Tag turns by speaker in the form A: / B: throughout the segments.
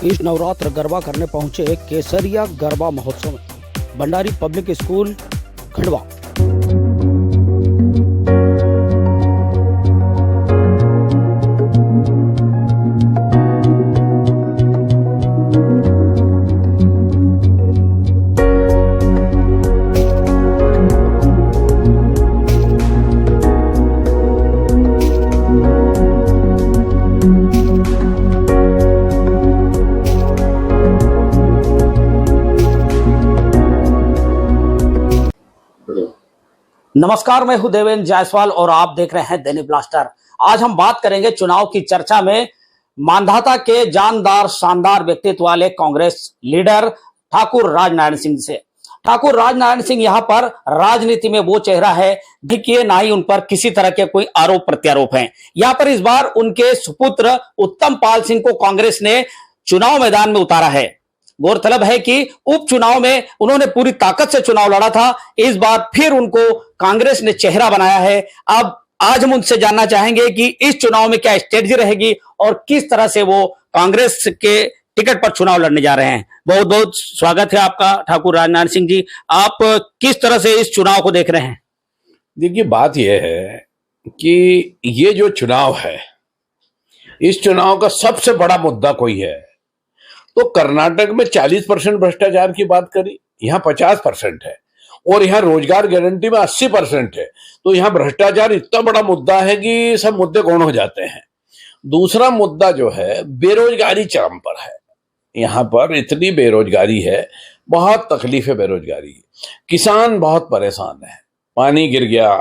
A: इस नवरात्र गरबा करने पहुंचे केसरिया गरबा महोत्सव में भंडारी पब्लिक स्कूल खंडवा। नमस्कार, मैं हूं देवेंद्र जायसवाल और आप देख रहे हैं दैनिक ब्लास्टर। आज हम बात करेंगे चुनाव की चर्चा में मांधाता के जानदार शानदार व्यक्तित्व वाले कांग्रेस लीडर ठाकुर राजनारायण सिंह से। ठाकुर राजनारायण सिंह यहां पर राजनीति में वो चेहरा है जिसके ना ही उन पर किसी तरह के कोई आरोप प्रत्यारोप हैं। यहां पर इस बार उनके सुपुत्र उत्तम पाल सिंह को कांग्रेस ने चुनाव मैदान में उतारा है। गौरतलब है कि उपचुनाव में उन्होंने पूरी ताकत से चुनाव लड़ा था, इस बार फिर उनको कांग्रेस ने चेहरा बनाया है। अब आज हम उनसे जानना चाहेंगे कि इस चुनाव में क्या स्ट्रेटजी रहेगी और किस तरह से वो कांग्रेस के टिकट पर चुनाव लड़ने जा रहे हैं। बहुत बहुत स्वागत है आपका ठाकुर राजनारायण सिंह जी। आप किस तरह से इस चुनाव को देख रहे हैं?
B: देखिए, बात यह है कि ये जो चुनाव है, इस चुनाव का सबसे बड़ा मुद्दा कोई है तो कर्नाटक में 40% भ्रष्टाचार की बात करी, यहाँ 50% है और यहाँ रोजगार गारंटी में 80% है। तो यहाँ भ्रष्टाचार इतना बड़ा मुद्दा है कि सब मुद्दे गौण हो जाते हैं। दूसरा मुद्दा जो है, बेरोजगारी चरम पर है। यहाँ पर इतनी बेरोजगारी है, बहुत तकलीफ है बेरोजगारी। किसान बहुत परेशान है। पानी गिर गया,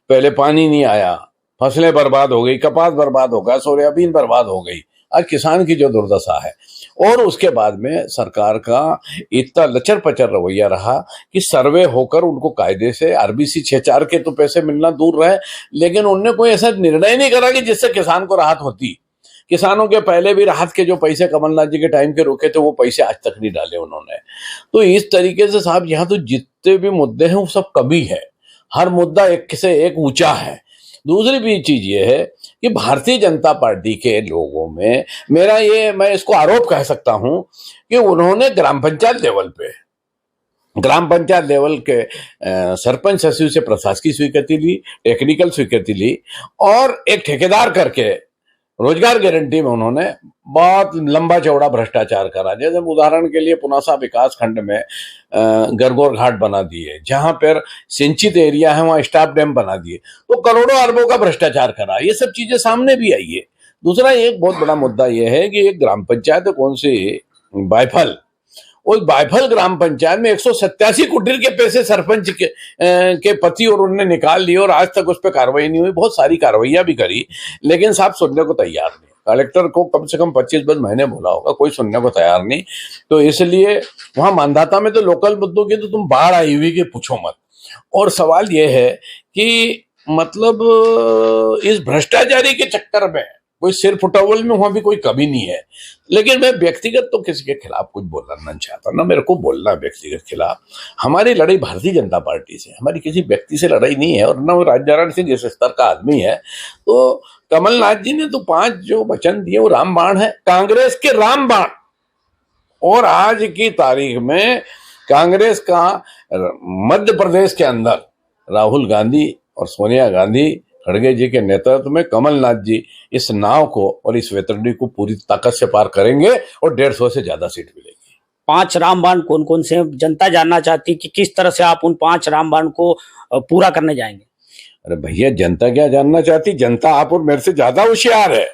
B: पहले पानी नहीं आया, फसलें बर्बाद हो गई, कपास बर्बाद हो गया, सोयाबीन बर्बाद हो गई। आज किसान की जो दुर्दशा है, और उसके बाद में सरकार का इतना लचर पचर रवैया रहा कि सर्वे होकर उनको कायदे से आरबीसी 6-4 के तो पैसे मिलना दूर रहे, लेकिन उनने कोई ऐसा निर्णय नहीं करा कि जिससे किसान को राहत होती। किसानों के पहले भी राहत के जो पैसे कमलनाथ जी के टाइम के रोके थे, वो पैसे आज तक नहीं डाले उन्होंने। तो इस तरीके से साहब, यहाँ तो जितने भी मुद्दे हैं वो सब कमी है। हर मुद्दा एक से एक ऊंचा है। दूसरी भी चीज ये है कि भारतीय जनता पार्टी के लोगों में मैं इसको आरोप कह सकता हूं कि उन्होंने ग्राम पंचायत लेवल के सरपंच सचिव से प्रशासकीय स्वीकृति ली, टेक्निकल स्वीकृति ली, और एक ठेकेदार करके रोजगार गारंटी में उन्होंने बहुत लंबा चौड़ा भ्रष्टाचार करा। जैसे उदाहरण के लिए पुनासा विकास खंड में गरगोर घाट बना दिए, जहां पर सिंचित एरिया है वहां स्टाफ डैम बना दिए, तो करोड़ों अरबों का भ्रष्टाचार करा। ये सब चीजें सामने भी आई है। दूसरा एक बहुत बड़ा मुद्दा यह है कि एक ग्राम पंचायत कौन सी बायफल, उस बायफल ग्राम पंचायत में 187 कुटीर के पैसे सरपंच के पति और उन्होंने निकाल लिए और आज तक उस पर कार्रवाई नहीं हुई। बहुत सारी कार्रवाइयां भी करी, लेकिन साहब सुनने को तैयार नहीं। कलेक्टर को कम से कम 25 महीने बोला होगा, कोई सुनने को तैयार नहीं। तो इसलिए वहां मांधाता में तो लोकल मुद्दों की तो तुम बाढ़ आई हुई कि पूछो मत। और सवाल यह है कि मतलब इस भ्रष्टाचारी के चक्कर में कोई सिर फुटवल में वहां भी कोई कमी नहीं है। लेकिन मैं व्यक्तिगत तो किसी के खिलाफ कुछ बोलना नहीं चाहता, ना मेरे को बोलना व्यक्तिगत खिलाफ। हमारी लड़ाई भारतीय जनता पार्टी से, हमारी किसी व्यक्ति से लड़ाई नहीं है, और ना वो राजनारायण सिंह जिस स्तर का आदमी है। तो कमलनाथ जी ने तो 5 जो वचन दिए वो रामबाण है, कांग्रेस के रामबाण। और आज की तारीख में कांग्रेस का मध्य प्रदेश के अंदर राहुल गांधी और सोनिया गांधी खड़गे जी के नेतृत्व में कमलनाथ जी इस नाव को और इस वेतरणी को पूरी ताकत से पार करेंगे और 150 से ज्यादा सीट मिलेगी।
A: 5 रामबाण कौन कौन से? जनता जानना चाहती कि किस तरह से आप उन 5 रामबाण को पूरा करने जाएंगे।
B: अरे भैया, जनता क्या जानना चाहती? जनता आप और मेरे से ज्यादा होशियार है।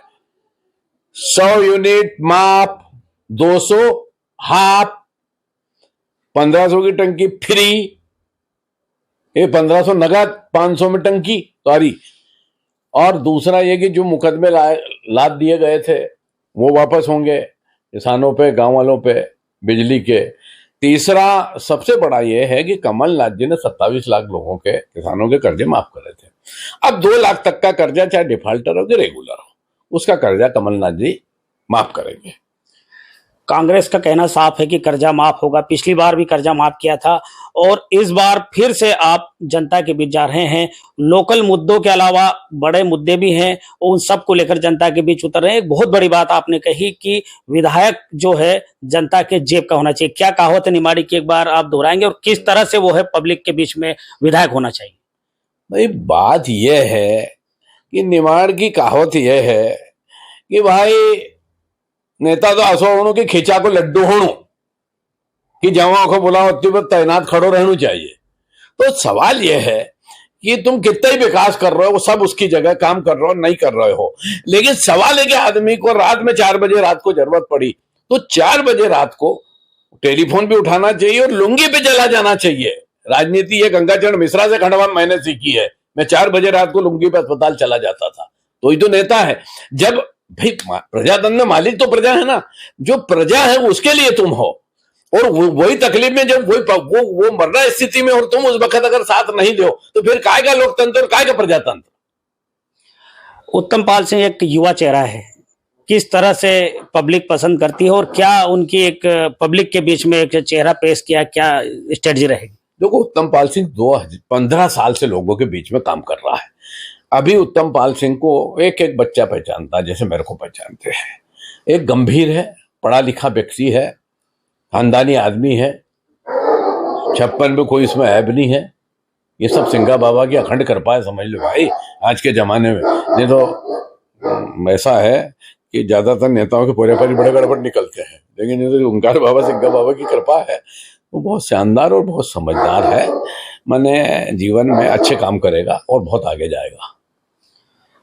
B: 100 यूनिट माफ, 200 हाफ, 1500 की टंकी फ्री, ये 1500 नगद, 500 में टंकी सॉरी। और दूसरा ये कि जो मुकदमे लाद दिए गए थे वो वापस होंगे किसानों पे, गांव वालों पे, बिजली के। तीसरा सबसे बड़ा ये है कि कमलनाथ जी ने 27 लाख लोगों के, किसानों के कर्जे माफ करे थे। अब 2 लाख तक का कर्जा, चाहे डिफॉल्टर हो कि रेगुलर हो, उसका कर्जा कमलनाथ जी माफ करेंगे।
A: कांग्रेस का कहना साफ है कि कर्जा माफ होगा। पिछली बार भी कर्जा माफ किया था और इस बार फिर से आप जनता के बीच जा रहे हैं। लोकल मुद्दों के अलावा बड़े मुद्दे भी हैं, उन सब को लेकर जनता के बीच उतर रहे हैं। एक बहुत बड़ी बात आपने कही कि विधायक जो है जनता के जेब का होना चाहिए। क्या कहावत है निमाड़ी की, एक बार आप दोहराएंगे, और किस तरह से वो है पब्लिक के बीच में विधायक होना चाहिए?
B: भाई बात यह है कि निमाड़ की कहावत यह है कि भाई नेता तो असो होणु कि खींचा को लड्डू होणु कि जवां को बुलाओ पर तैनात खड़ो रहना चाहिए। तो सवाल यह है कि तुम कितना ही विकास कर रहे हो, वो सब उसकी जगह काम कर रहे हो, नहीं कर रहे हो। लेकिन सवाल है कि आदमी को रात में 4 बजे रात को जरूरत पड़ी तो 4 बजे रात को टेलीफोन भी उठाना चाहिए और लुंगी पे चला जाना चाहिए। राजनीति ये गंगाचरण मिश्रा से खंडवा मैंने सीखी है। मैं 4 बजे रात को लुंगी पे अस्पताल चला जाता था। तो ये तो नेता है। जब भाई प्रजातंत्र में मालिक तो प्रजा है ना, जो प्रजा है उसके लिए तुम हो, और वही तकलीफ में जब वो मरना स्थिति में और तुम उस वक्त अगर साथ नहीं दो तो फिर काय का लोकतंत्र और काय का प्रजातंत्र।
A: उत्तम पाल सिंह एक युवा चेहरा है, किस तरह से पब्लिक पसंद करती है और क्या उनकी एक पब्लिक के बीच में एक चेहरा पेश किया, क्या स्ट्रेटजी रहेगी?
B: देखो, उत्तम पाल सिंह 15 साल से लोगों के बीच में काम कर रहा है। अभी उत्तम पाल सिंह को एक एक बच्चा पहचानता है, जैसे मेरे को पहचानते हैं। एक गंभीर है, पढ़ा लिखा व्यक्ति है, खानदानी आदमी है, 56 में कोई इसमें ऐब नहीं है। ये सब सिंगा बाबा की अखंड कृपा है, समझ लो भाई आज के जमाने में। नहीं तो ऐसा है कि ज्यादातर नेताओं के पूरे बड़े गड़बड़ निकलते हैं, लेकिन ये तो ओंकार बाबा सिंगा बाबा की कृपा है। वो बहुत शानदार और बहुत समझदार है। मैंने जीवन में अच्छे काम करेगा और बहुत आगे जाएगा।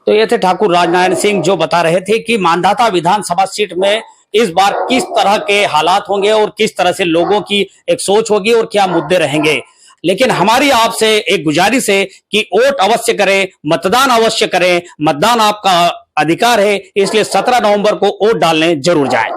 A: तो ये थे ठाकुर राजनारायण सिंह, जो बता रहे थे कि मांधाता विधानसभा सीट में इस बार किस तरह के हालात होंगे और किस तरह से लोगों की एक सोच होगी और क्या मुद्दे रहेंगे। लेकिन हमारी आपसे एक गुजारिश है कि वोट अवश्य करें, मतदान अवश्य करें। मतदान आपका अधिकार है, इसलिए 17 नवंबर को वोट डालने जरूर जाएं।